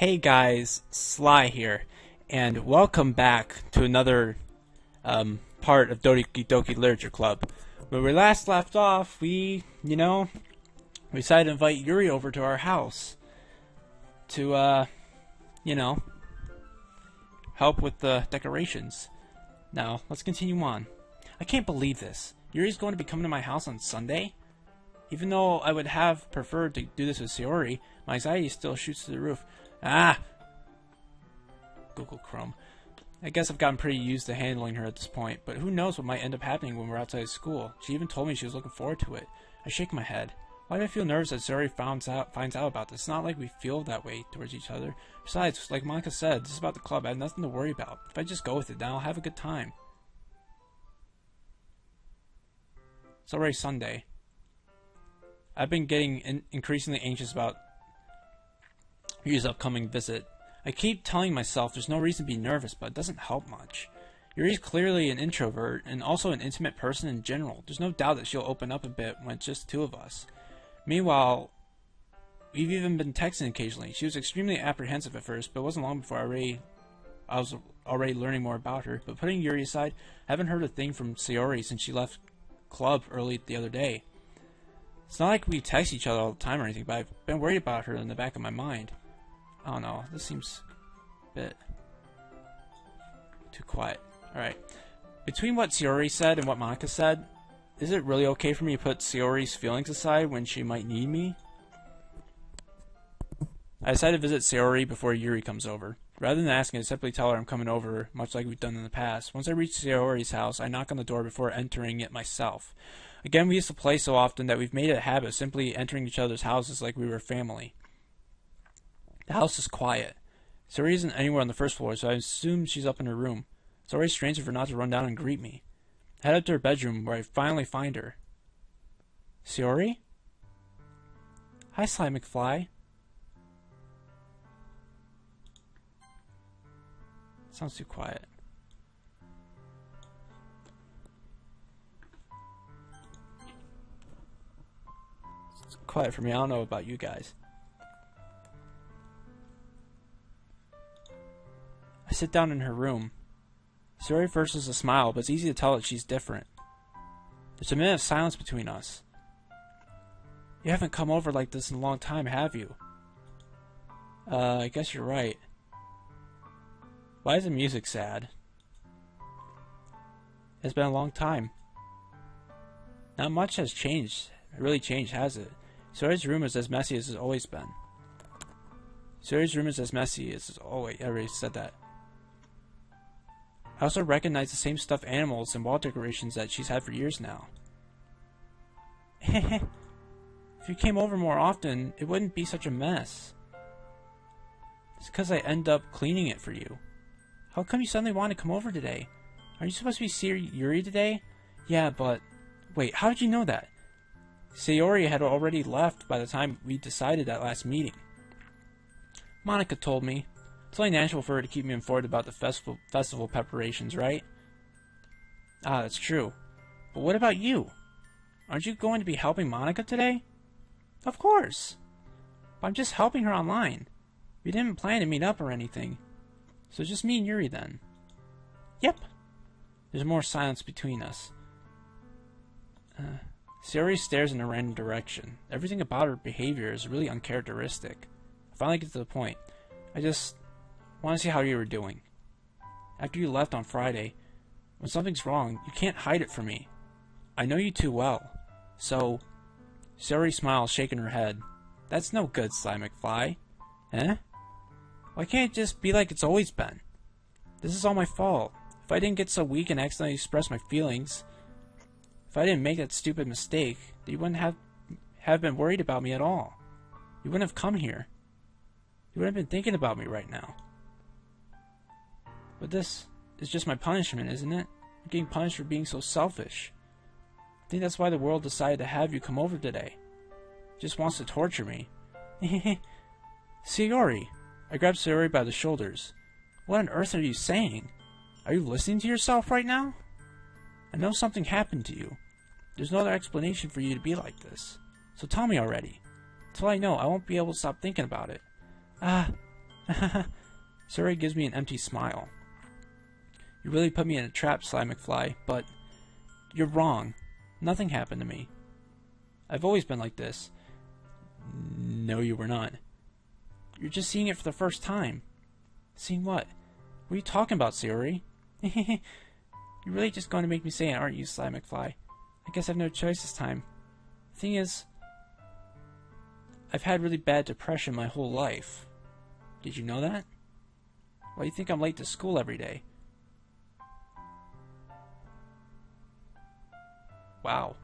Hey guys, Sly here, and welcome back to another part of Doki Literature Club. When we last left off, we decided to invite Yuri over to our house to, help with the decorations. Now, let's continue on. I can't believe this. Yuri's going to be coming to my house on Sunday? Even though I would have preferred to do this with Sayori, my anxiety still shoots through the roof. Google Chrome. I guess I've gotten pretty used to handling her at this point, but who knows what might end up happening when we're outside of school. She even told me she was looking forward to it. I shake my head. Why do I feel nervous that Sayori finds out about this? It's not like we feel that way towards each other. Besides, like Monica said, this is about the club. I have nothing to worry about. If I just go with it, then I'll have a good time. It's already Sunday. I've been getting increasingly anxious about Yuri's upcoming visit. I keep telling myself there's no reason to be nervous, but it doesn't help much. Yuri's clearly an introvert and also an intimate person in general. There's no doubt that she'll open up a bit when it's just two of us. Meanwhile, we've even been texting occasionally. She was extremely apprehensive at first, but it wasn't long before I was already learning more about her. But putting Yuri aside, I haven't heard a thing from Sayori since she left club early the other day. It's not like we text each other all the time or anything, but I've been worried about her in the back of my mind. I don't know, this seems a bit too quiet. Alright. Between what Sayori said and what Monica said, is it really okay for me to put Sayori's feelings aside when she might need me? I decided to visit Sayori before Yuri comes over. Rather than asking, I simply tell her I'm coming over, much like we've done in the past. Once I reach Sayori's house, I knock on the door before entering it myself. Again, we used to play so often that we've made it a habit of simply entering each other's houses like we were family. The house is quiet. Sayori isn't anywhere on the first floor, so I assume she's up in her room. It's already strange of her not to run down and greet me. I head up to her bedroom, where I finally find her. Sayori? Hi, Sly McFly. Sounds too quiet. It's quiet for me. I don't know about you guys. I sit down in her room. Sayori forces a smile, but it's easy to tell that she's different. There's a minute of silence between us. You haven't come over like this in a long time, have you? I guess you're right. Why is the music sad? It's been a long time. Not much has changed. It really changed, has it? Sayori's room is as messy as it's always been. Sayori's room is as messy as it's always... I already said that. I also recognize the same stuffed animals and wall decorations that she's had for years now. If you came over more often, it wouldn't be such a mess. It's because I end up cleaning it for you. How come you suddenly want to come over today? Are you supposed to be seeing Yuri today? Yeah, but... Wait, how did you know that? Sayori had already left by the time we decided that last meeting. Monica told me. It's only natural for her to keep me informed about the festival preparations, right? Ah, that's true. But what about you? Aren't you going to be helping Monica today? Of course. But I'm just helping her online. We didn't plan to meet up or anything. So just me and Yuri then. Yep. There's more silence between us. Sayori stares in a random direction. Everything about her behavior is really uncharacteristic. I finally get to the point. I just want to see how you were doing. After you left on Friday, when something's wrong, you can't hide it from me. I know you too well. So, Sayori smiles, shaking her head. That's no good, Sly McFly. Eh? Why can't it just be like it's always been? This is all my fault. If I didn't get so weak and accidentally express my feelings, if I didn't make that stupid mistake, then you wouldn't have been worried about me at all. You wouldn't have come here. You wouldn't have been thinking about me right now. But this is just my punishment, isn't it? I'm getting punished for being so selfish. I think that's why the world decided to have you come over today. It just wants to torture me. Sayori! I grabbed Sayori by the shoulders. What on earth are you saying? Are you listening to yourself right now? I know something happened to you. There's no other explanation for you to be like this. So tell me already. Until I know, I won't be able to stop thinking about it. Sayori gives me an empty smile. You really put me in a trap, Sly McFly, but you're wrong. Nothing happened to me. I've always been like this. No, you were not. You're just seeing it for the first time. Seeing what? What are you talking about, Sayori? You're really just going to make me say it, aren't you, Sly McFly? I guess I have no choice this time. The thing is, I've had really bad depression my whole life. Did you know that? Why do you think I'm late to school every day? Wow.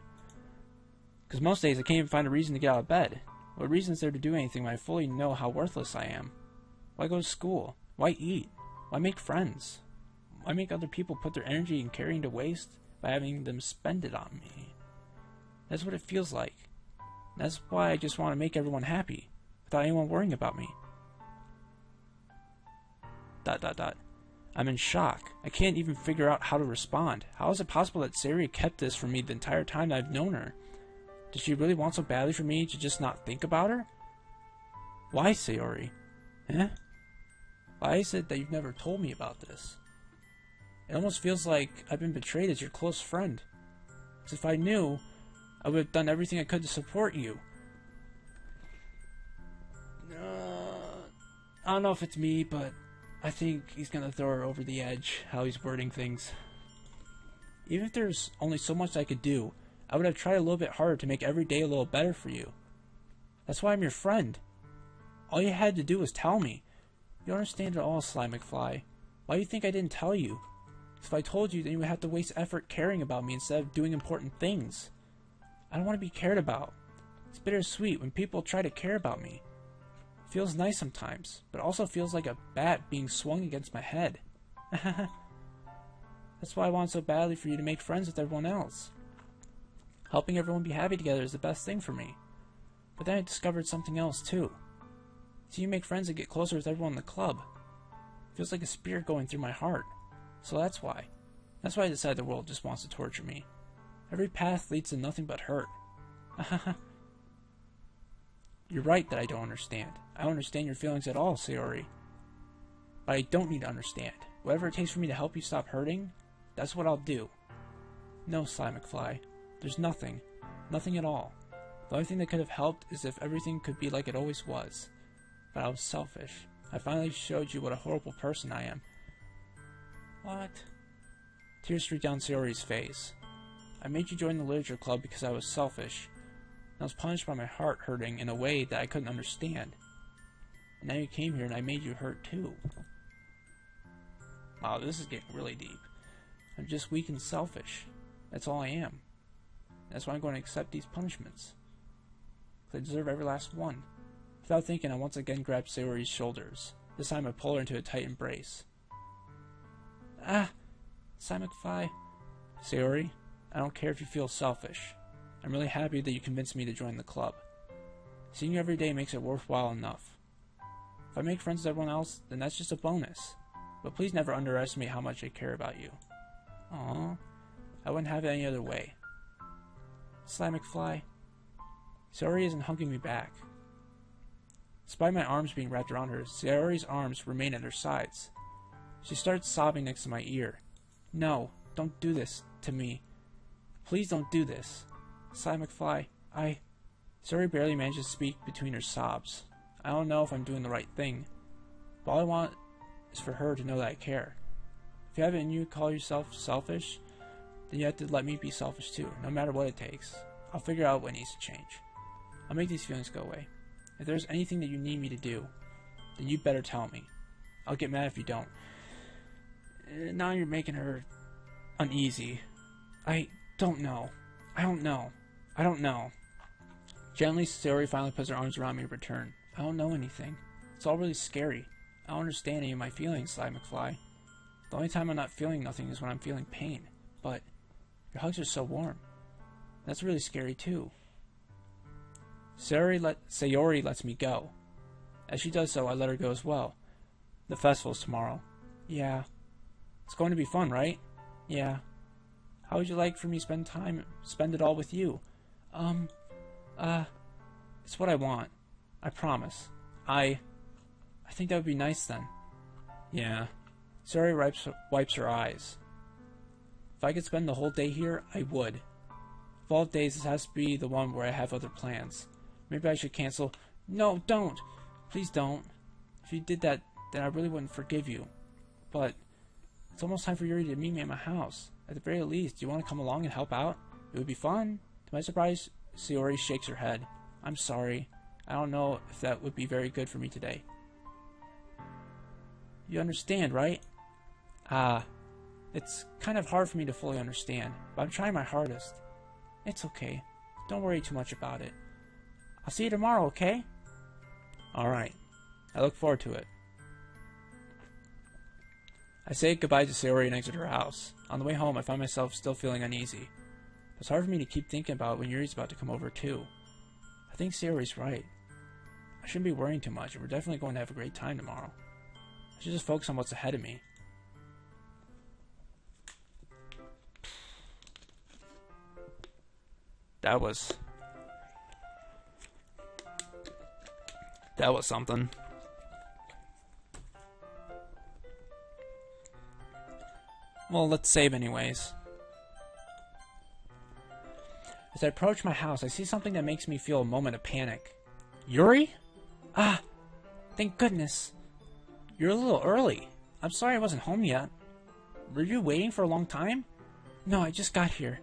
Because most days I can't even find a reason to get out of bed. What reason is there to do anything when I fully know how worthless I am? Why go to school? Why eat? Why make friends? Why make other people put their energy and caring to waste by having them spend it on me? That's what it feels like. That's why I just want to make everyone happy, without anyone worrying about me. ... I'm in shock. I can't even figure out how to respond. How is it possible that Sayori kept this from me the entire time that I've known her? Does she really want so badly for me to just not think about her? Why, Sayori? Huh? Why is it that you've never told me about this? It almost feels like I've been betrayed as your close friend. As if I knew, I would have done everything I could to support you. I don't know if it's me, but I think he's gonna throw her over the edge, how he's wording things. Even if there's only so much I could do, I would have tried a little bit harder to make every day a little better for you. That's why I'm your friend. All you had to do was tell me. You don't understand at all, Sly McFly. Why do you think I didn't tell you? If I told you, then you would have to waste effort caring about me instead of doing important things. I don't want to be cared about. It's bittersweet when people try to care about me. It feels nice sometimes, but also feels like a bat being swung against my head. That's why I want so badly for you to make friends with everyone else. Helping everyone be happy together is the best thing for me. But then I discovered something else too. See you make friends and get closer with everyone in the club. It feels like a spirit going through my heart. So that's why. That's why I decided the world just wants to torture me. Every path leads to nothing but hurt. You're right that I don't understand. I don't understand your feelings at all, Sayori. But I don't need to understand. Whatever it takes for me to help you stop hurting, that's what I'll do. No, Sly McFly. There's nothing. Nothing at all. The only thing that could have helped is if everything could be like it always was. But I was selfish. I finally showed you what a horrible person I am. What? Tears streaked down Sayori's face. I made you join the literature club because I was selfish. And I was punished by my heart hurting in a way that I couldn't understand. And now you came here and I made you hurt too. Wow, this is getting really deep. I'm just weak and selfish. That's all I am. That's why I'm going to accept these punishments. Because I deserve every last one. Without thinking, I once again grabbed Sayori's shoulders. This time I pulled her into a tight embrace. Ah! Sly McFly. Sayori, I don't care if you feel selfish. I'm really happy that you convinced me to join the club. Seeing you every day makes it worthwhile enough. If I make friends with everyone else, then that's just a bonus. But please never underestimate how much I care about you. Aww. I wouldn't have it any other way. Sly McFly. Sayori isn't hugging me back. Despite my arms being wrapped around her, Sayori's arms remain at her sides. She starts sobbing next to my ear. No, don't do this to me. Please don't do this. Sly McFly, Sayori barely manages to speak between her sobs. I don't know if I'm doing the right thing. But all I want is for her to know that I care. If you have it in you to call yourself selfish, then you have to let me be selfish too, no matter what it takes. I'll figure out what needs to change. I'll make these feelings go away. If there's anything that you need me to do, then you better tell me. I'll get mad if you don't. Now you're making her uneasy. I don't know. Gently, Sayori finally puts her arms around me in return. I don't know anything. It's all really scary. I don't understand any of my feelings, Sly McFly. The only time I'm not feeling nothing is when I'm feeling pain. But your hugs are so warm. That's really scary too. Sayori lets me go. As she does so, I let her go as well. The festival's tomorrow. Yeah. It's going to be fun, right? Yeah. How would you like for me to spend it all with you? It's what I want. I promise. I I think that would be nice then. Yeah. Sayori wipes her eyes. If I could spend the whole day here, I would. Of all days, this has to be the one where I have other plans. Maybe I should cancel. No, don't! Please don't. If you did that, then I really wouldn't forgive you. But it's almost time for Yuri to meet me at my house. At the very least, do you want to come along and help out? It would be fun. To my surprise, Sayori shakes her head. I'm sorry. I don't know if that would be very good for me today. You understand, right? It's kind of hard for me to fully understand, but I'm trying my hardest. It's okay. Don't worry too much about it. I'll see you tomorrow, okay? Alright. I look forward to it. I say goodbye to Sayori and exit her house. On the way home, I find myself still feeling uneasy. It's hard for me to keep thinking about when Yuri's about to come over, too. I think Sayori's right. I shouldn't be worrying too much, and we're definitely going to have a great time tomorrow. I should just focus on what's ahead of me. That was something. Well, let's save anyways. As I approach my house, I see something that makes me feel a moment of panic. Yuri? Ah! Thank goodness. You're a little early. I'm sorry I wasn't home yet. Were you waiting for a long time? No, I just got here.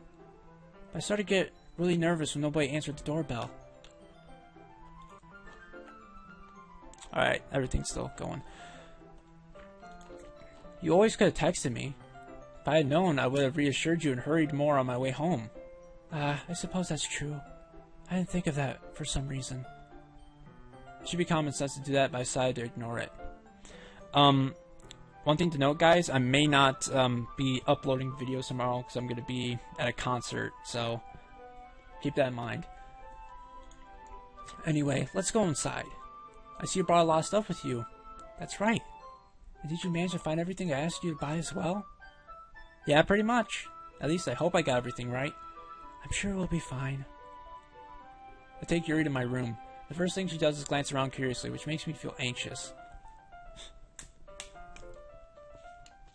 I started to get really nervous when nobody answered the doorbell. Alright, everything's still going. You always could have texted me. If I had known, I would have reassured you and hurried more on my way home. I suppose that's true. I didn't think of that for some reason. It should be common sense to do that, but I decided to ignore it. One thing to note, guys, I may not be uploading videos tomorrow because I'm going to be at a concert, so keep that in mind. Anyway, let's go inside. I see you brought a lot of stuff with you. That's right. And did you manage to find everything I asked you to buy as well? Yeah, pretty much. At least I hope I got everything right. I'm sure we'll be fine. I take Yuri to my room. The first thing she does is glance around curiously, which makes me feel anxious.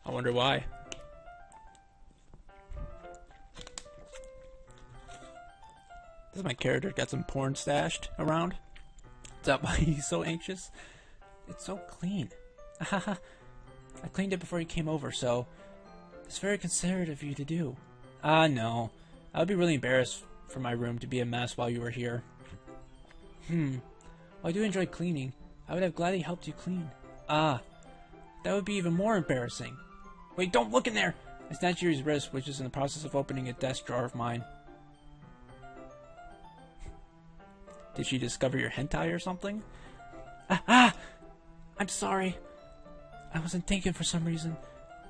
I wonder why. Does my character got some porn stashed around? Is that why he's so anxious? It's so clean. I cleaned it before you came over, so it's very considerate of you to do. No. I would be really embarrassed for my room to be a mess while you were here. Well, I do enjoy cleaning. I would have gladly helped you clean. That would be even more embarrassing. Wait, don't look in there! I snatch Yuri's wrist, which is in the process of opening a desk drawer of mine. Did she discover your hentai or something? I'm sorry. I wasn't thinking for some reason.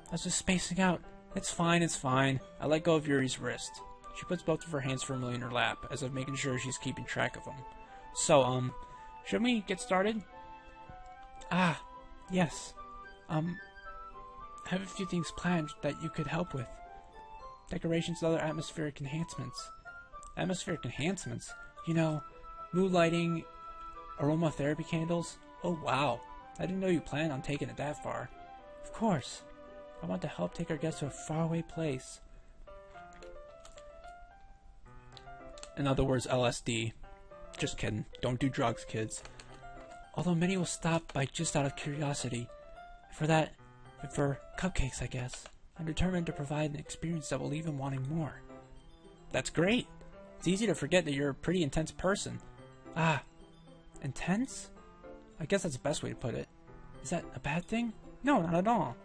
I was just spacing out. It's fine, it's fine. I let go of Yuri's wrist. She puts both of her hands firmly in her lap, as if making sure she's keeping track of them. So, should we get started? Yes. I have a few things planned that you could help with. Decorations and other atmospheric enhancements. Atmospheric enhancements? You know, mood lighting, aromatherapy candles. Oh wow, I didn't know you planned on taking it that far. Of course. I want to help take our guests to a faraway place. In other words, LSD. Just kidding. Don't do drugs, kids. Although many will stop by just out of curiosity. For cupcakes, I guess. I'm determined to provide an experience that will leave them wanting more. That's great. It's easy to forget that you're a pretty intense person. Intense? I guess that's the best way to put it. Is that a bad thing? No, not at all.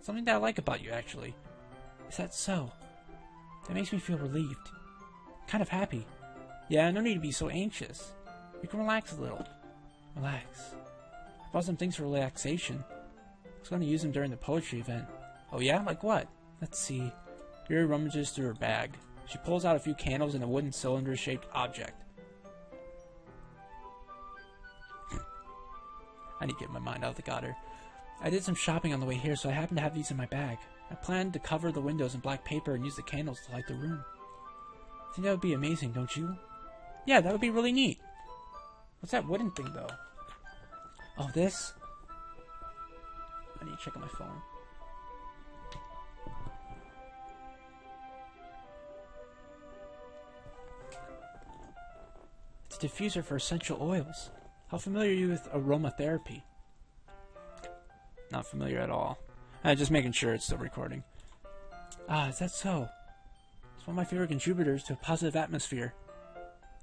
Something that I like about you, actually. Is that so? That makes me feel relieved. Kind of happy. Yeah, no need to be so anxious. You can relax a little. Relax. I bought some things for relaxation. I was going to use them during the poetry event. Oh yeah? Like what? Let's see. Yuri rummages through her bag. She pulls out a few candles and a wooden cylinder-shaped object. I need to get my mind out of the gutter. I did some shopping on the way here, so I happen to have these in my bag. I planned to cover the windows in black paper and use the candles to light the room. I think that would be amazing, don't you? Yeah, that would be really neat. What's that wooden thing, though? Oh, this? I need to check on my phone. It's a diffuser for essential oils. How familiar are you with aromatherapy? Not familiar at all. Just making sure it's still recording. Ah, is that so? It's one of my favorite contributors to a positive atmosphere.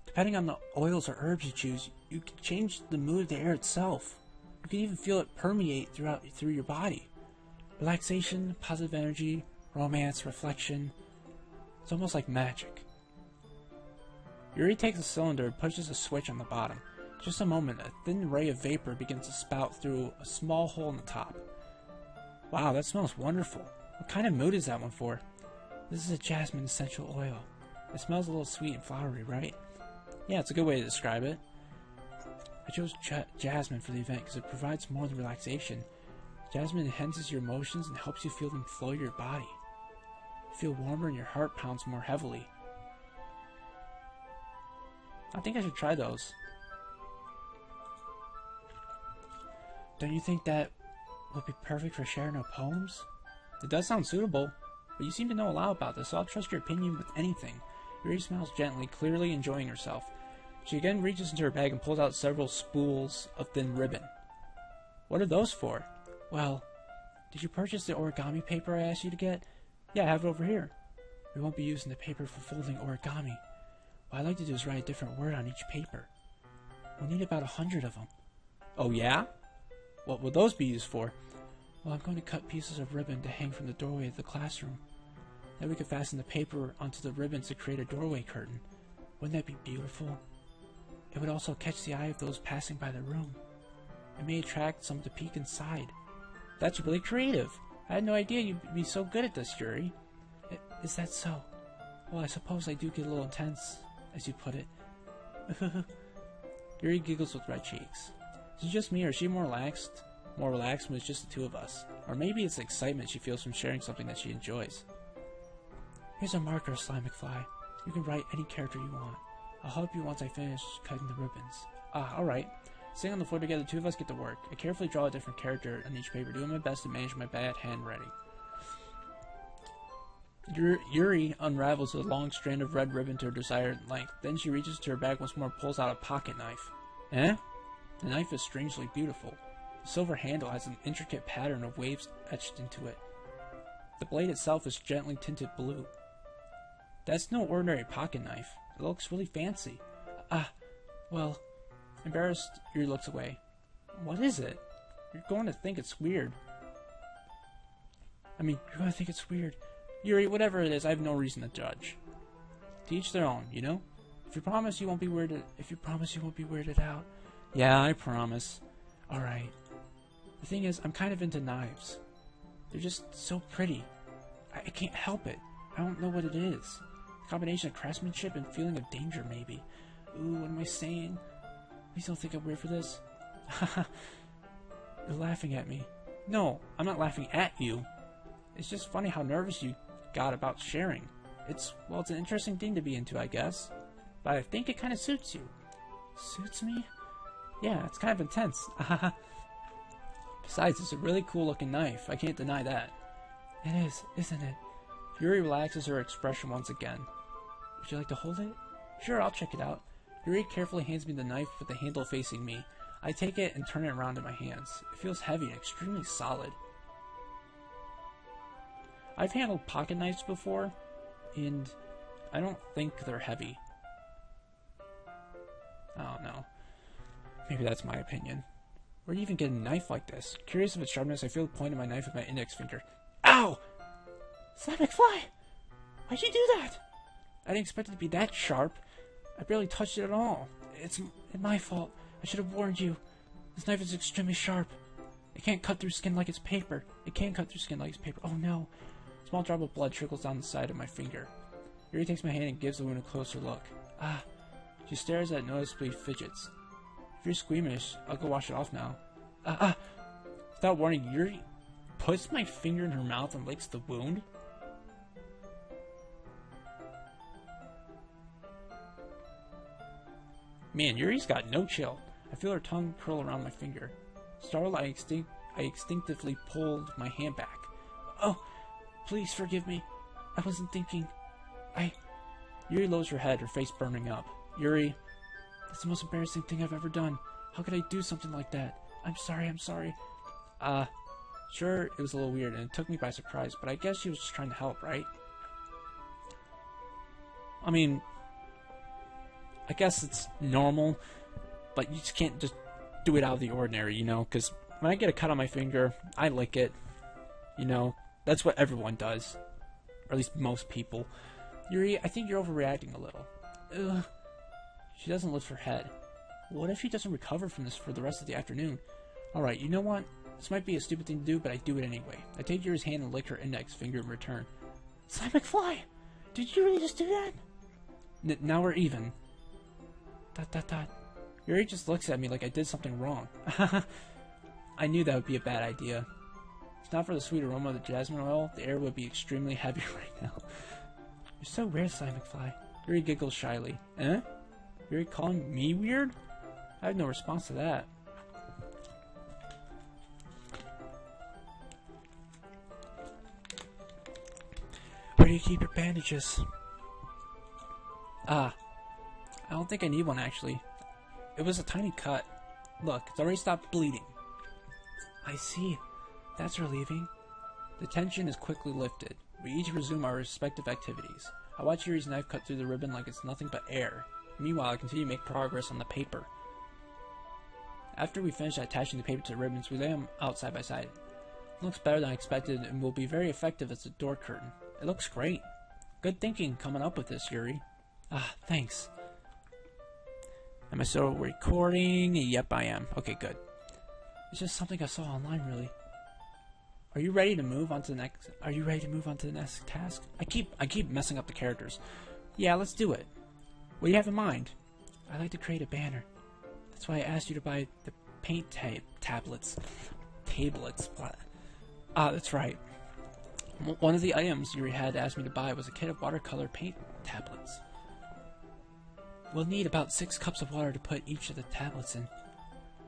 Depending on the oils or herbs you choose, you can change the mood of the air itself. You can even feel it permeate through your body. Relaxation, positive energy, romance, reflection. It's almost like magic. Yuri takes a cylinder and pushes a switch on the bottom. Just a moment, a thin ray of vapor begins to spout through a small hole in the top. Wow, that smells wonderful. What kind of mood is that one for? This is a jasmine essential oil. It smells a little sweet and flowery, right? Yeah, it's a good way to describe it. I chose jasmine for the event because it provides more than relaxation. Jasmine enhances your emotions and helps you feel them flow your body. You feel warmer and your heart pounds more heavily. I think I should try those. Don't you think that would be perfect for sharing our poems? It does sound suitable, but you seem to know a lot about this, so I'll trust your opinion with anything. Yuri smiles gently, clearly enjoying herself. She again reaches into her bag and pulls out several spools of thin ribbon. What are those for? Well, did you purchase the origami paper I asked you to get? Yeah, I have it over here. We won't be using the paper for folding origami. What I'd like to do is write a different word on each paper. We'll need about 100 of them. Oh yeah? What will those be used for? Well, I'm going to cut pieces of ribbon to hang from the doorway of the classroom. Then we could fasten the paper onto the ribbon to create a doorway curtain. Wouldn't that be beautiful? It would also catch the eye of those passing by the room. It may attract some to peek inside. That's really creative. I had no idea you'd be so good at this, Yuri. Is that so? Well, I suppose I do get a little intense, as you put it. Yuri giggles with red cheeks. Is it just me, or is she more relaxed when it's just the two of us? Or maybe it's the excitement she feels from sharing something that she enjoys. Here's a marker, Sly McFly. You can write any character you want. I'll help you once I finish cutting the ribbons. Ah, alright. Sitting on the floor together, the two of us get to work. I carefully draw a different character on each paper, doing my best to manage my bad handwriting. Yuri unravels a long strand of red ribbon to her desired length. Then she reaches to her bag once more and pulls out a pocket knife. Eh? The knife is strangely beautiful. The silver handle has an intricate pattern of waves etched into it. The blade itself is gently tinted blue. That's no ordinary pocket knife. It looks really fancy. Well, embarrassed, Yuri looks away. What is it? You're going to think it's weird. You're going to think it's weird. Yuri, whatever it is, I have no reason to judge. To each their own, you know? If you promise you won't be weirded out. Yeah, I promise. Alright. The thing is, I'm kind of into knives. They're just so pretty. I can't help it. I don't know what it is. A combination of craftsmanship and feeling of danger, maybe. Ooh, what am I saying? Please don't think I'm weird for this. You're laughing at me. No, I'm not laughing at you. It's just funny how nervous you got about sharing. It's an interesting thing to be into, I guess. But I think it kind of suits you. Suits me? Yeah, it's kind of intense. Besides, it's a really cool looking knife. I can't deny that. It is, isn't it? Yuri relaxes her expression once again. Would you like to hold it? Sure, I'll check it out. Yuri carefully hands me the knife with the handle facing me. I take it and turn it around in my hands. It feels heavy and extremely solid. I've handled pocket knives before, and I don't think they're heavy. I don't know. Maybe that's my opinion. Where do you even get a knife like this? Curious of its sharpness, I feel the point of my knife with my index finger. Ow! Sly McFly! Why'd you do that? I didn't expect it to be that sharp. I barely touched it at all. It's my fault. I should have warned you. This knife is extremely sharp. It can't cut through skin like it's paper. Oh no. A small drop of blood trickles down the side of my finger. Yuri takes my hand and gives the wound a closer look. She stares at it, noticeably fidgets. If you're squeamish, I'll go wash it off now. Without warning, Yuri puts my finger in her mouth and licks the wound. Man, Yuri's got no chill. I feel her tongue curl around my finger. Startled, I I instinctively pulled my hand back. Oh, please forgive me. I wasn't thinking. Yuri lowers her head, her face burning up. Yuri, that's the most embarrassing thing I've ever done. How could I do something like that? I'm sorry. Sure, it was a little weird and it took me by surprise, but I guess she was just trying to help, right? I mean, I guess it's normal, but you just can't just do it out of the ordinary, you know? Because when I get a cut on my finger, I lick it. You know, that's what everyone does. Or at least most people. Yuri, I think you're overreacting a little. Ugh. She doesn't lift her head. What if she doesn't recover from this for the rest of the afternoon? Alright, you know what? This might be a stupid thing to do, but I do it anyway. I take Yuri's hand and lick her index finger in return. Sly McFly! Did you really just do that? Now we're even. ... Yuri just looks at me like I did something wrong. I knew that would be a bad idea. If not for the sweet aroma of the jasmine oil, the air would be extremely heavy right now. You're so weird, Sly McFly. Yuri giggles shyly. Eh? Yuri calling me weird? I have no response to that. Where do you keep your bandages? I don't think I need one, actually. It was a tiny cut. Look, it's already stopped bleeding. I see. That's relieving. The tension is quickly lifted. We each resume our respective activities. I watch Yuri's knife cut through the ribbon like it's nothing but air. Meanwhile, I continue to make progress on the paper. After we finish attaching the paper to the ribbons, we lay them out side by side. It looks better than I expected and will be very effective as a door curtain. It looks great. Good thinking coming up with this, Yuri. Thanks. Am I still recording? Yep, I am. Okay, good. It's just something I saw online, really. Are you ready to move on to the next task? I keep messing up the characters. Yeah, let's do it. What do you have in mind? I'd like to create a banner. That's why I asked you to buy the paint tablets. That's right. One of the items Yuri had asked me to buy was a kit of watercolor paint tablets. We'll need about 6 cups of water to put each of the tablets in.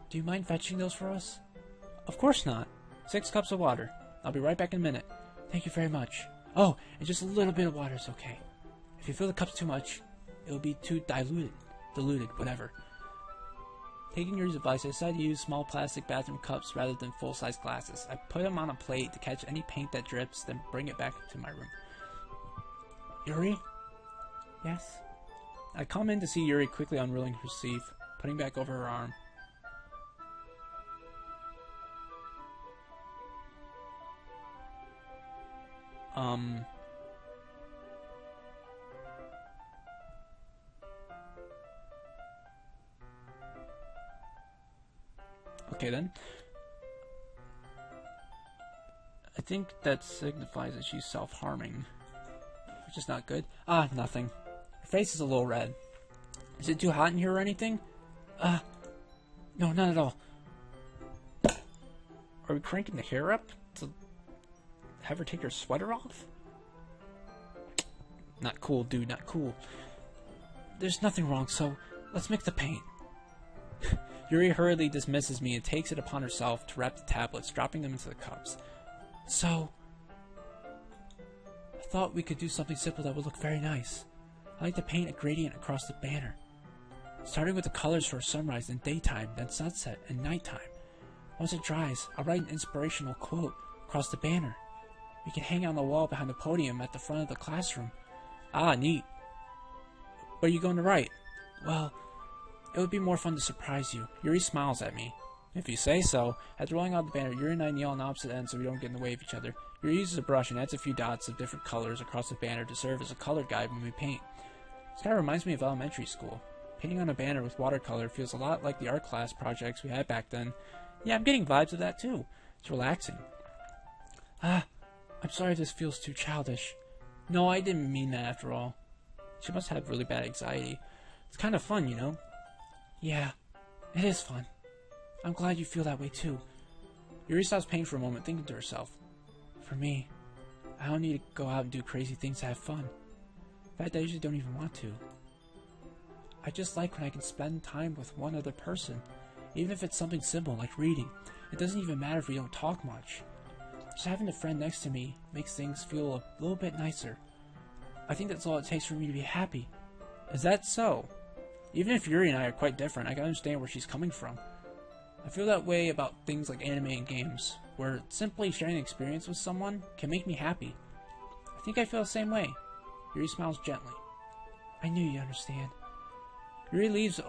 Do you mind fetching those for us? Of course not. 6 cups of water. I'll be right back in a minute. Thank you very much. Oh, and just a little bit of water is okay. If you fill the cups too much, it'll be too diluted, whatever. Taking Yuri's advice, I decided to use small plastic bathroom cups rather than full-size glasses. I put them on a plate to catch any paint that drips, then bring it back to my room. Yuri? Yes? I come in to see Yuri quickly unrolling her sleeve, putting back over her arm. Okay then. I think that signifies that she's self-harming, which is not good. Nothing. Her face is a little red. Is it too hot in here or anything? No, not at all. Are we cranking the hair up to have her take her sweater off? Not cool, dude, not cool. There's nothing wrong, so let's mix the paint. Yuri hurriedly dismisses me and takes it upon herself to wrap the tablets, dropping them into the cups. So, I thought we could do something simple that would look very nice. I like to paint a gradient across the banner, starting with the colors for sunrise and daytime, then sunset and nighttime. Once it dries, I'll write an inspirational quote across the banner. We can hang it on the wall behind the podium at the front of the classroom. Neat. What are you going to write? Well, it would be more fun to surprise you. Yuri smiles at me. If you say so. After rolling out the banner, Yuri and I kneel on opposite ends so we don't get in the way of each other. Yuri uses a brush and adds a few dots of different colors across the banner to serve as a color guide when we paint. This kind of reminds me of elementary school. Painting on a banner with watercolor feels a lot like the art class projects we had back then. Yeah, I'm getting vibes of that too. It's relaxing. I'm sorry if this feels too childish. No, I didn't mean that after all. She must have really bad anxiety. It's kind of fun, you know? Yeah, it is fun. I'm glad you feel that way too. Yuri stops painting for a moment, thinking to herself. For me, I don't need to go out and do crazy things to have fun. In fact, I usually don't even want to. I just like when I can spend time with one other person, even if it's something simple like reading. It doesn't even matter if we don't talk much. Just having a friend next to me makes things feel a little bit nicer. I think that's all it takes for me to be happy. Is that so? Even if Yuri and I are quite different, I can understand where she's coming from. I feel that way about things like anime and games, where simply sharing an experience with someone can make me happy. I think I feel the same way. Yuri smiles gently. I knew you'd understand. Yuri leans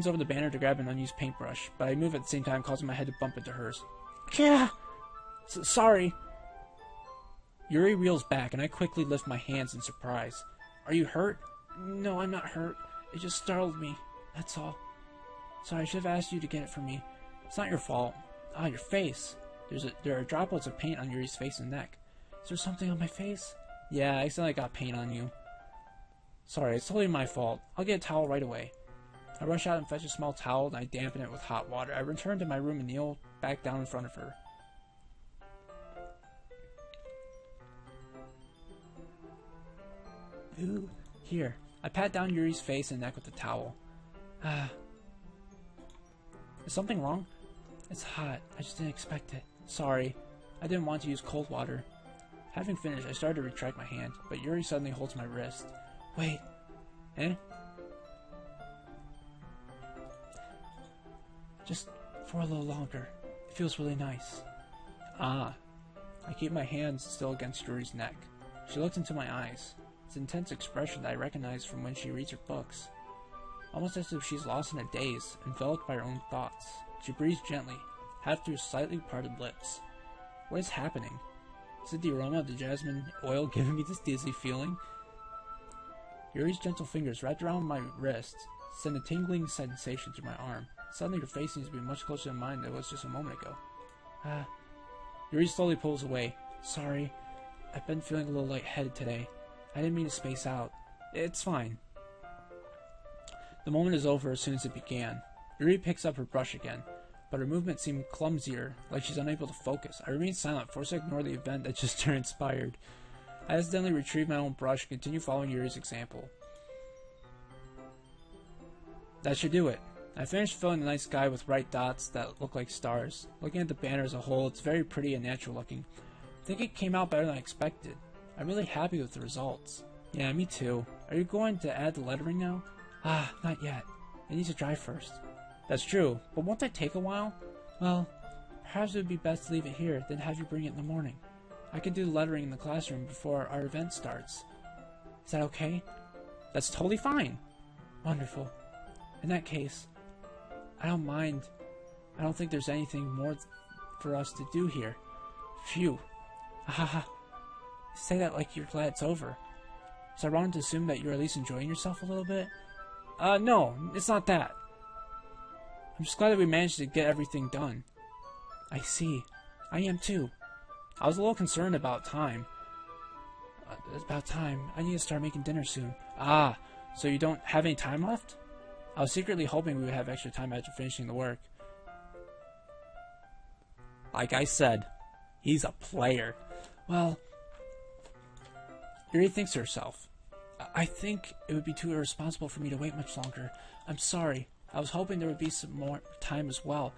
over the banner to grab an unused paintbrush, but I move at the same time, causing my head to bump into hers. Yeah! Sorry. Yuri reels back, and I quickly lift my hands in surprise. Are you hurt? No, I'm not hurt. It just startled me. That's all. Sorry, I should have asked you to get it for me. It's not your fault. Ah, your face. There are droplets of paint on Yuri's face and neck. Is there something on my face? Yeah, I accidentally got paint on you. Sorry, it's totally my fault. I'll get a towel right away. I rush out and fetch a small towel, and I dampen it with hot water. I return to my room and kneel back down in front of her. Ooh, here. I pat down Yuri's face and neck with the towel. Is something wrong? It's hot. I just didn't expect it. Sorry. I didn't want to use cold water. Having finished, I started to retract my hand, but Yuri suddenly holds my wrist. Wait. Eh? Just for a little longer. It feels really nice. Ah. I keep my hands still against Yuri's neck. She looks into my eyes. It's an intense expression that I recognize from when she reads her books. Almost as if she's lost in a daze, enveloped by her own thoughts. She breathes gently, half through slightly parted lips. What is happening? Is it the aroma of the jasmine oil giving me this dizzy feeling? Yuri's gentle fingers wrapped around my wrist send a tingling sensation through my arm. Suddenly her face seems to be much closer to mine than it was just a moment ago. Yuri slowly pulls away. Sorry, I've been feeling a little lightheaded today. I didn't mean to space out. It's fine. The moment is over as soon as it began. Yuri picks up her brush again, but her movements seem clumsier, like she's unable to focus. I remain silent, forced to ignore the event that just transpired. I accidentally retrieve my own brush and continue following Yuri's example. That should do it. I finished filling the night sky with bright dots that look like stars. Looking at the banner as a whole, it's very pretty and natural looking. I think it came out better than I expected. I'm really happy with the results. Yeah, me too. Are you going to add the lettering now? Not yet. It needs to dry first. That's true, but won't that take a while? Well, perhaps it would be best to leave it here, then have you bring it in the morning. I can do the lettering in the classroom before our event starts. Is that okay? That's totally fine. Wonderful. In that case, I don't mind. I don't think there's anything more for us to do here. Phew. Say that like you're glad it's over. Is it wrong to assume that you're at least enjoying yourself a little bit? No, it's not that. I'm just glad that we managed to get everything done. I see. I am too. I was a little concerned about time. It's about time. I need to start making dinner soon. So you don't have any time left? I was secretly hoping we would have extra time after finishing the work. Like I said, he's a player. Well, Yuri thinks to herself. I think it would be too irresponsible for me to wait much longer. I'm sorry. I was hoping there would be some more time as well.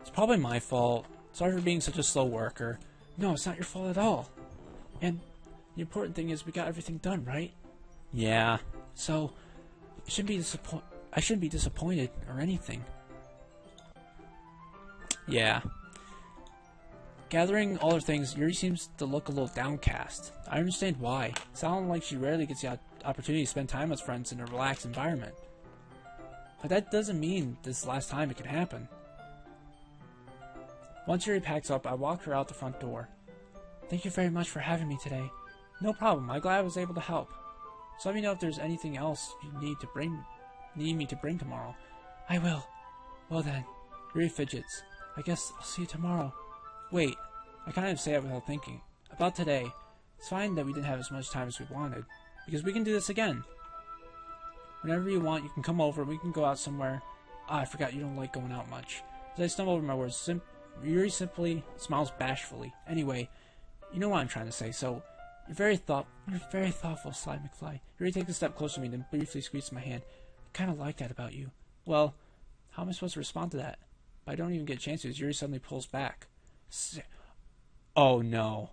It's probably my fault. Sorry for being such a slow worker. No, it's not your fault at all. And the important thing is we got everything done, right? Yeah. So, I shouldn't be disappointed or anything. Yeah. Gathering all her things, Yuri seems to look a little downcast. I understand why. It sounds like she rarely gets the opportunity to spend time with friends in a relaxed environment. But that doesn't mean this is the last time it can happen. Once Yuri packs up, I walk her out the front door. Thank you very much for having me today. No problem. I'm glad I was able to help. So let me know if there's anything else you need me to bring tomorrow. I will. Well then. Yuri fidgets. I guess I'll see you tomorrow. Wait. I kind of say it without thinking. About today. It's fine that we didn't have as much time as we wanted. Because we can do this again. Whenever you want, you can come over. We can go out somewhere. I forgot you don't like going out much. As I stumble over my words, Yuri simply smiles bashfully. Anyway, you know what I'm trying to say, so you're very thoughtful, Sly McFly. Yuri takes a step closer to me, then briefly squeezes my hand. I kind of like that about you. Well, how am I supposed to respond to that? but I don't even get a chance to as Yuri suddenly pulls back. Oh no.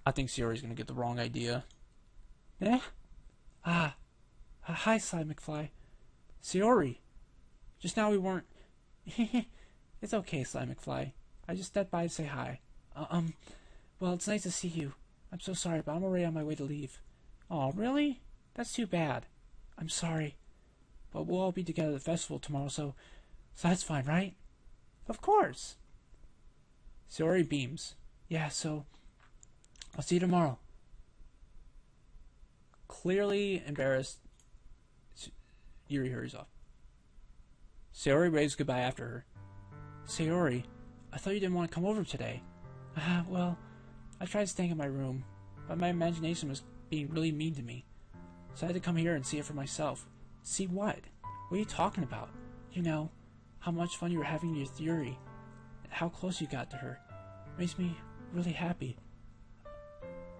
I think Sayori's gonna get the wrong idea. Eh? Hi, Sly McFly. Sayori. Just now we weren't... It's okay, Sly McFly. I just stepped by to say hi. Well, it's nice to see you. I'm so sorry, but I'm already on my way to leave. Oh, really? That's too bad. I'm sorry. But we'll all be together at the festival tomorrow, so that's fine, right? Of course. Sayori beams. Yeah, so I'll see you tomorrow. Clearly embarrassed, Yuri hurries off. Sayori waves goodbye after her. Sayori, I thought you didn't want to come over today. Well, I tried staying in my room, but my imagination was being really mean to me. So I had to come here and see it for myself. See what? What are you talking about? You know, how much fun you were having with Yuri, and how close you got to her. It makes me really happy.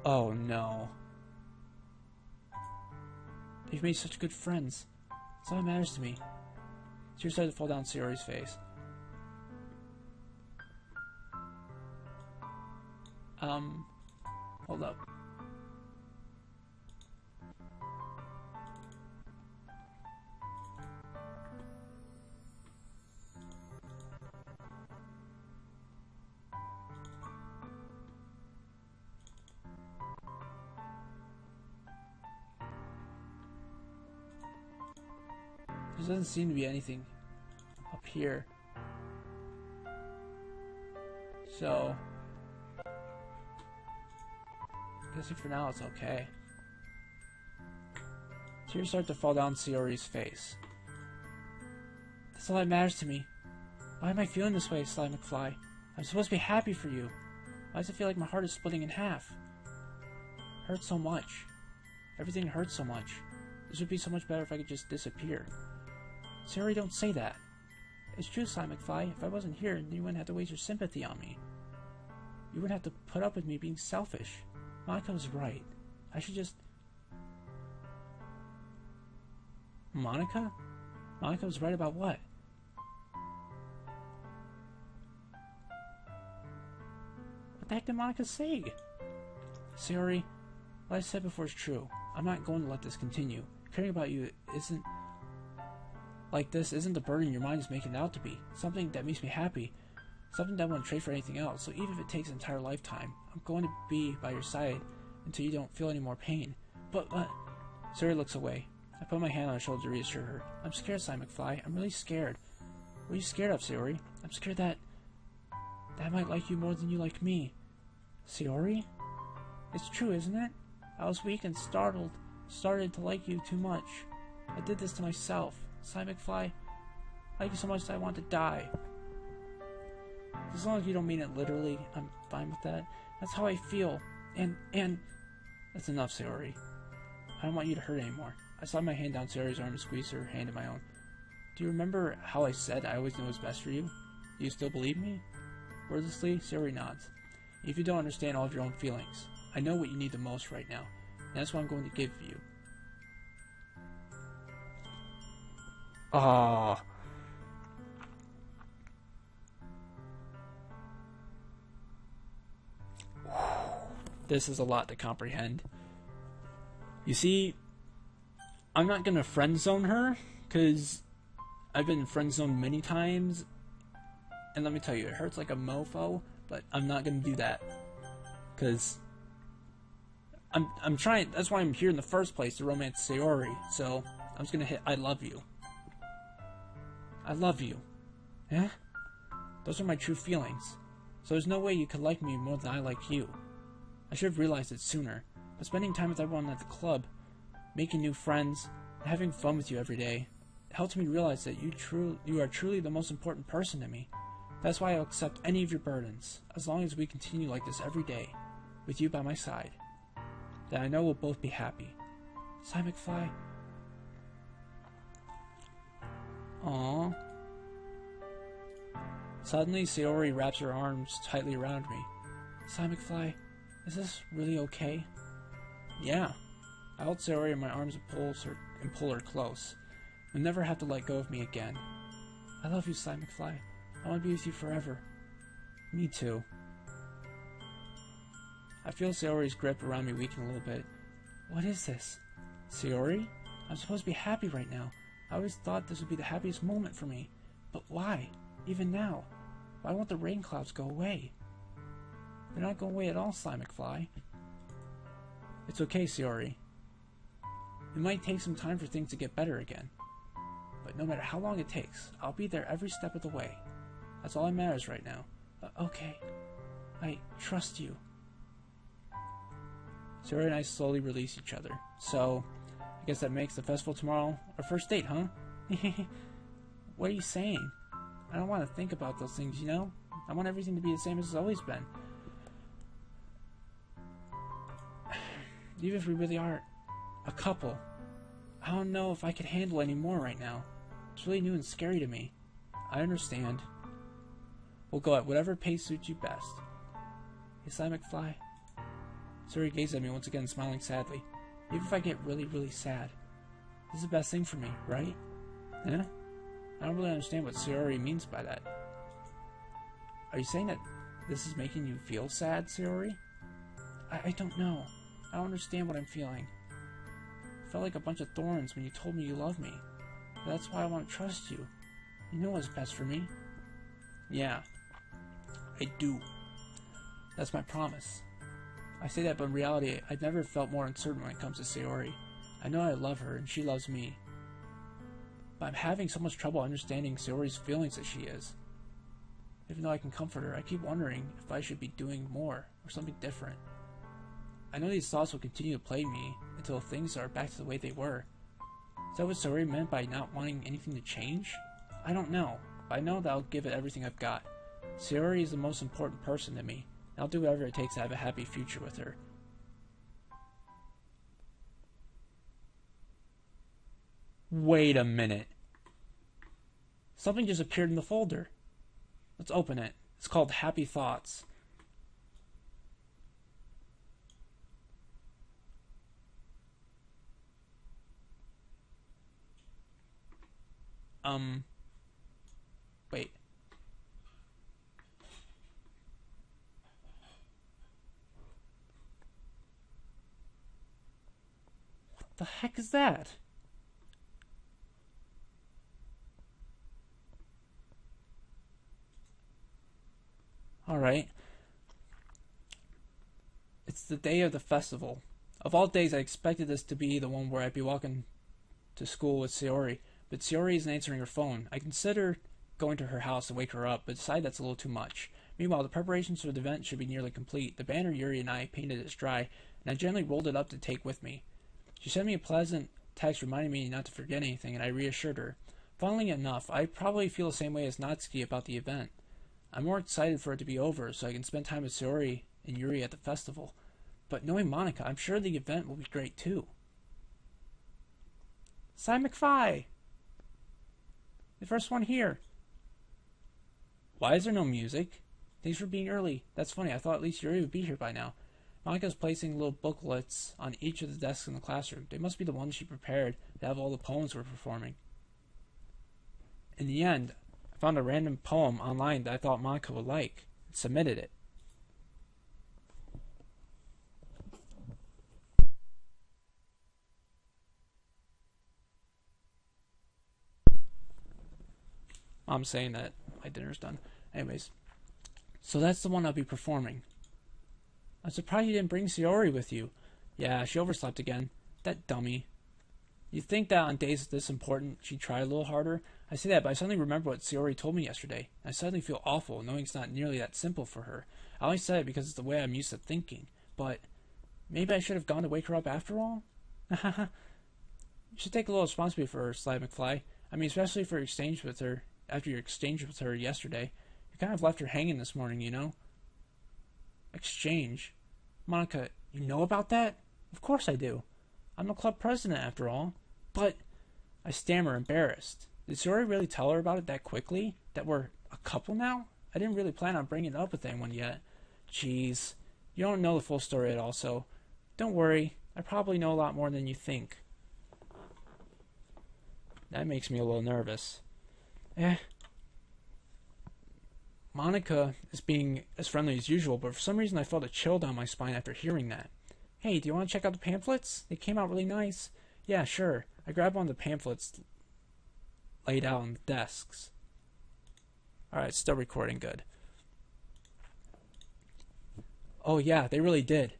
Oh no. You've made such good friends. That's all that matters to me. Tears started to fall down Sayori's face. Hold up. There doesn't seem to be anything up here. So, guessing for now it's okay. Tears start to fall down Sayori's face. That's all that matters to me. Why am I feeling this way, Sly McFly? I'm supposed to be happy for you. Why does it feel like my heart is splitting in half? It hurts so much. Everything hurts so much. This would be so much better if I could just disappear. Sayori, don't say that. It's true, Sly McFly. If I wasn't here, then you wouldn't have to waste your sympathy on me. You wouldn't have to put up with me being selfish. Monica was right. I should just... Monica? Monica was right about what? What the heck did Monica say? Sayori, what I said before is true. I'm not going to let this continue. Caring about you isn't... like this isn't the burden your mind is making it out to be. Something that makes me happy. Something that I won't trade for anything else. So even if it takes an entire lifetime, I'm going to be by your side until you don't feel any more pain. But... Sayori looks away. I put my hand on her shoulder to reassure her. I'm scared, Sly McFly. I'm really scared. What are you scared of, Sayori? I'm scared that I might like you more than you like me. Sayori? It's true, isn't it? I was weak and started to like you too much. I did this to myself. Sly McFly, I like you so much that I want to die. As long as you don't mean it literally, I'm fine with that. That's how I feel. And that's enough, Sayori. I don't want you to hurt anymore. I slid my hand down Sayori's arm and squeezed her hand in my own. Do you remember how I said I always know what's best for you? Do you still believe me? Wordlessly, Sayori nods. If you don't understand all of your own feelings, I know what you need the most right now. And that's what I'm going to give you. Ah. This is a lot to comprehend. You see, I'm not gonna friend zone her, because I've been friend zoned many times, and let me tell you, it hurts like a mofo, but I'm not gonna do that, because I'm trying, that's why I'm here in the first place, to romance Sayori, so I'm just gonna hit I love you. I love you. Eh? Those are my true feelings. So there's no way you could like me more than I like you. I should have realized it sooner. But spending time with everyone at the club, making new friends, and having fun with you every day, it helped me realize that you are truly the most important person to me. That's why I'll accept any of your burdens, as long as we continue like this every day, with you by my side. Then I know we'll both be happy. Sly McFly. Aww. Suddenly, Sayori wraps her arms tightly around me. Sly McFly, is this really okay? Yeah. I held Sayori in my arms and pulled and pull her close. You'll never have to let go of me again. I love you, Sly McFly. I want to be with you forever. Me too. I feel Sayori's grip around me weaken a little bit. What is this? Sayori? I'm supposed to be happy right now. I always thought this would be the happiest moment for me. But why? Even now? Why won't the rain clouds go away? They're not going away at all, Sly McFly. It's okay, Sayori. It might take some time for things to get better again. But no matter how long it takes, I'll be there every step of the way. That's all that matters right now. Okay. I trust you. Sayori and I slowly release each other. So, I guess that makes the festival tomorrow our first date, huh? What are you saying? I don't want to think about those things, you know? I want everything to be the same as it's always been. Even if we really are a couple, I don't know if I could handle any more right now. It's really new and scary to me. I understand. We'll go at whatever pace suits you best. Hey, Sly McFly. Sayori gazed at me once again, smiling sadly. Even if I get really, really sad, this is the best thing for me, right? Yeah? I don't really understand what Sayori means by that. Are you saying that this is making you feel sad, Sayori? I don't know. I don't understand what I'm feeling. I felt like a bunch of thorns when you told me you love me. That's why I want to trust you. You know what's best for me. Yeah, I do. That's my promise. I say that, but in reality, I've never felt more uncertain when it comes to Sayori. I know I love her, and she loves me. But I'm having so much trouble understanding Sayori's feelings as she is. Even though I can comfort her, I keep wondering if I should be doing more, or something different. I know these thoughts will continue to plague me until things are back to the way they were. Is that what Sayori meant by not wanting anything to change? I don't know, but I know that I'll give it everything I've got. Sayori is the most important person to me, and I'll do whatever it takes to have a happy future with her. Wait a minute. Something just appeared in the folder. Let's open it. It's called Happy Thoughts. Wait. What the heck is that? Alright. It's the day of the festival. Of all days, I expected this to be the one where I'd be walking to school with Sayori, but Sayori isn't answering her phone. I consider going to her house and wake her up, but decide that's a little too much. Meanwhile, the preparations for the event should be nearly complete. The banner Yuri and I painted is dry, and I gently rolled it up to take with me. She sent me a pleasant text reminding me not to forget anything, and I reassured her. Funnily enough, I probably feel the same way as Natsuki about the event. I'm more excited for it to be over so I can spend time with Sayori and Yuri at the festival. But knowing Monica, I'm sure the event will be great too. Sly McFly! The first one here. Why is there no music? Thanks for being early. That's funny. I thought at least Yuri would be here by now. Monica's placing little booklets on each of the desks in the classroom. They must be the ones she prepared to have all the poems we're performing. In the end, I found a random poem online that I thought Monica would like and submitted it. I'm saying that my dinner's done. Anyways, so that's the one I'll be performing. I'm surprised you didn't bring Sayori with you. Yeah, she overslept again. That dummy. You'd think that on days this important she'd try a little harder. I say that, but I suddenly remember what Sayori told me yesterday. I suddenly feel awful, knowing it's not nearly that simple for her. I only said it because it's the way I'm used to thinking. But maybe I should have gone to wake her up after all? You should take a little responsibility for her, Sly McFly. I mean, especially for your exchange with her. After your exchange with her yesterday, you kind of left her hanging this morning, you know? Exchange? Monica, you know about that? Of course I do. I'm the club president, after all. But, I stammer, embarrassed. Did Sayori really tell her about it that quickly? That we're a couple now? I didn't really plan on bringing it up with anyone yet. Jeez, you don't know the full story at all, so don't worry. I probably know a lot more than you think. That makes me a little nervous. Monica is being as friendly as usual, but for some reason I felt a chill down my spine after hearing that. Hey, do you want to check out the pamphlets? They came out really nice. Yeah, sure. I grabbed one of the pamphlets laid out on the desks. Alright, still recording good. Oh yeah, they really did.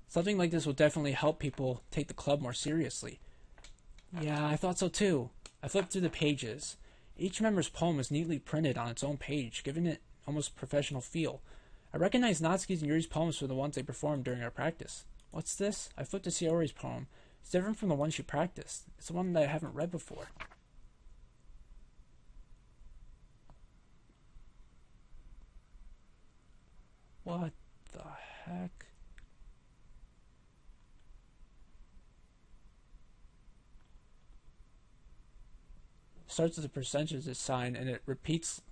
Something like this will definitely help people take the club more seriously. Yeah, I thought so too. I flipped through the pages. Each member's poem is neatly printed on its own page, giving it almost professional feel. I recognized Natsuki's and Yuri's poems for the ones they performed during our practice. What's this? I flipped to Sayori's poem. It's different from the one she practiced. It's the one that I haven't read before. What the heck? Starts with the percentages sign and it repeats,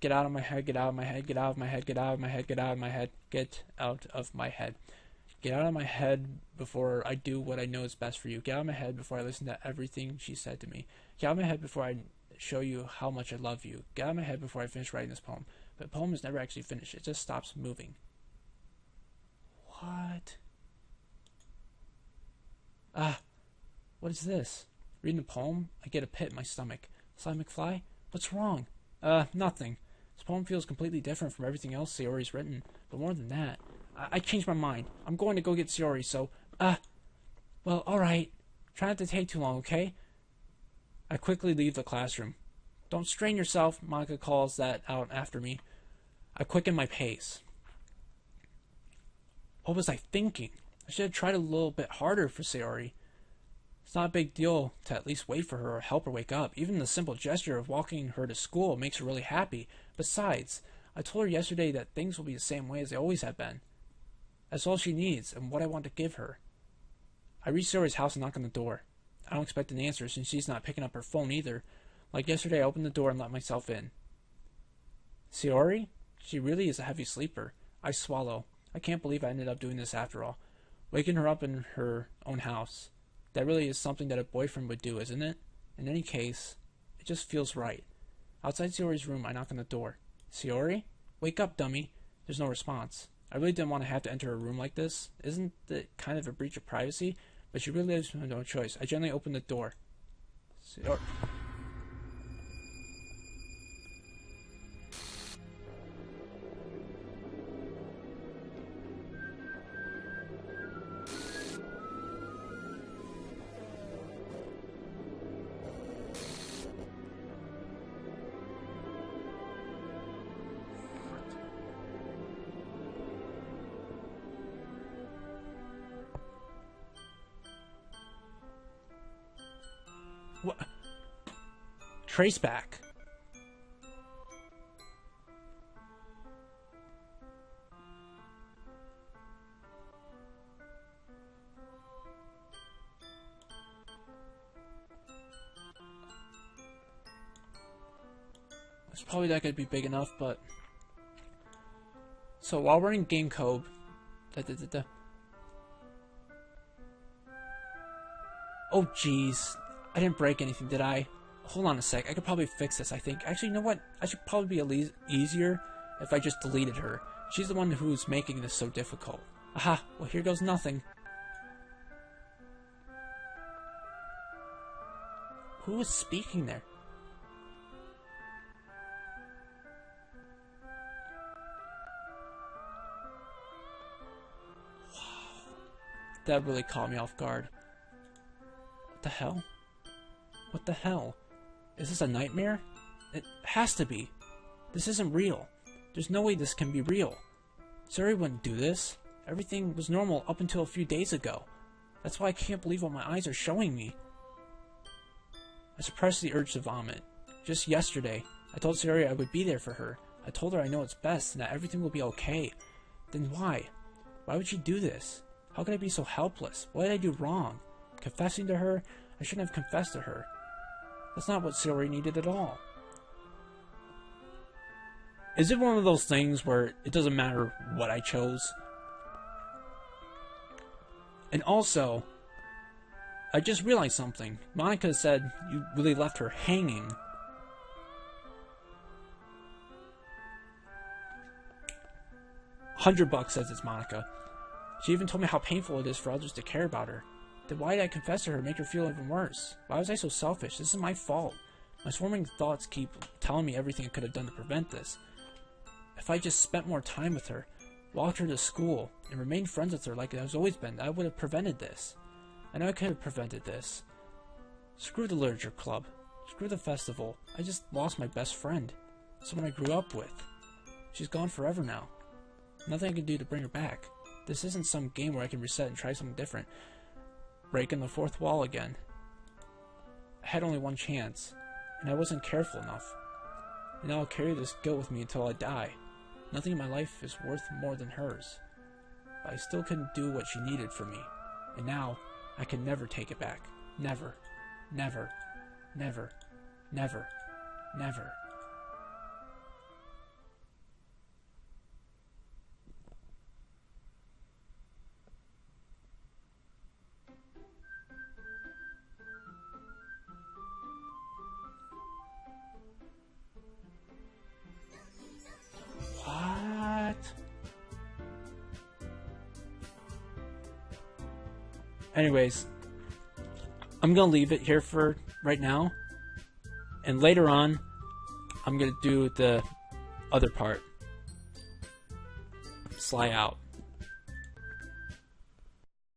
get out of my head, get out of my head, get out of my head, get out of my head, get out of my head, get out of my head. Get out of my head before I do what I know is best for you. Get out of my head before I listen to everything she said to me. Get out of my head before I show you how much I love you. Get out of my head before I finish writing this poem. But the poem is never actually finished. It just stops moving. What? What is this? Reading the poem, I get a pit in my stomach. Sly McFly? What's wrong? Nothing. This poem feels completely different from everything else Sayori's written. But more than that, I changed my mind. I'm going to go get Sayori, so, well, alright. Try not to take too long, okay? I quickly leave the classroom. Don't strain yourself, Monica calls that out after me. I quicken my pace. What was I thinking? I should have tried a little bit harder for Sayori. It's not a big deal to at least wait for her or help her wake up. Even the simple gesture of walking her to school makes her really happy. Besides, I told her yesterday that things will be the same way as they always have been. That's all she needs, and what I want to give her. I reach Sayori's house and knock on the door. I don't expect an answer since she's not picking up her phone either. Like yesterday, I opened the door and let myself in. Sayori? She really is a heavy sleeper. I swallow. I can't believe I ended up doing this after all. Waking her up in her own house. That really is something that a boyfriend would do, isn't it? In any case, it just feels right. Outside Sayori's room, I knock on the door. Sayori? Wake up, dummy. There's no response. I really didn't want to have to enter a room like this. Isn't it kind of a breach of privacy? But she really has no choice. I gently open the door. Sayori. What? Traceback. It's probably not going to be big enough, but... So while we're in game code... Oh, jeez. I didn't break anything, did I? Hold on a sec. I could probably fix this, I think. Actually, you know what? I should probably be easier if I just deleted her. She's the one who's making this so difficult. Aha! Well, here goes nothing. Who was speaking there? Wow. That really caught me off guard. What the hell? What the hell? Is this a nightmare? It has to be. This isn't real. There's no way this can be real. Sayori wouldn't do this. Everything was normal up until a few days ago. That's why I can't believe what my eyes are showing me. I suppressed the urge to vomit. Just yesterday, I told Sayori I would be there for her. I told her I know it's best and that everything will be okay. Then why? Why would she do this? How could I be so helpless? What did I do wrong? Confessing to her? I shouldn't have confessed to her. That's not what Sayori needed at all. Is it one of those things where it doesn't matter what I chose? And also, I just realized something. Monica said you really left her hanging. $100, says it's Monica. She even told me how painful it is for others to care about her. Then why did I confess to her and make her feel even worse? Why was I so selfish? This is my fault. My swarming thoughts keep telling me everything I could have done to prevent this. If I just spent more time with her, walked her to school, and remained friends with her like I've always been, I would have prevented this. I know I could have prevented this. Screw the literature club. Screw the festival. I just lost my best friend. Someone I grew up with. She's gone forever now. Nothing I can do to bring her back. This isn't some game where I can reset and try something different. Breaking the fourth wall again. I had only one chance, and I wasn't careful enough. And now I'll carry this guilt with me until I die. Nothing in my life is worth more than hers. But I still couldn't do what she needed from me. And now, I can never take it back. Never. Never. Never. Never. Never. Anyways, I'm going to leave it here for right now. And later on, I'm going to do the other part. Sly out.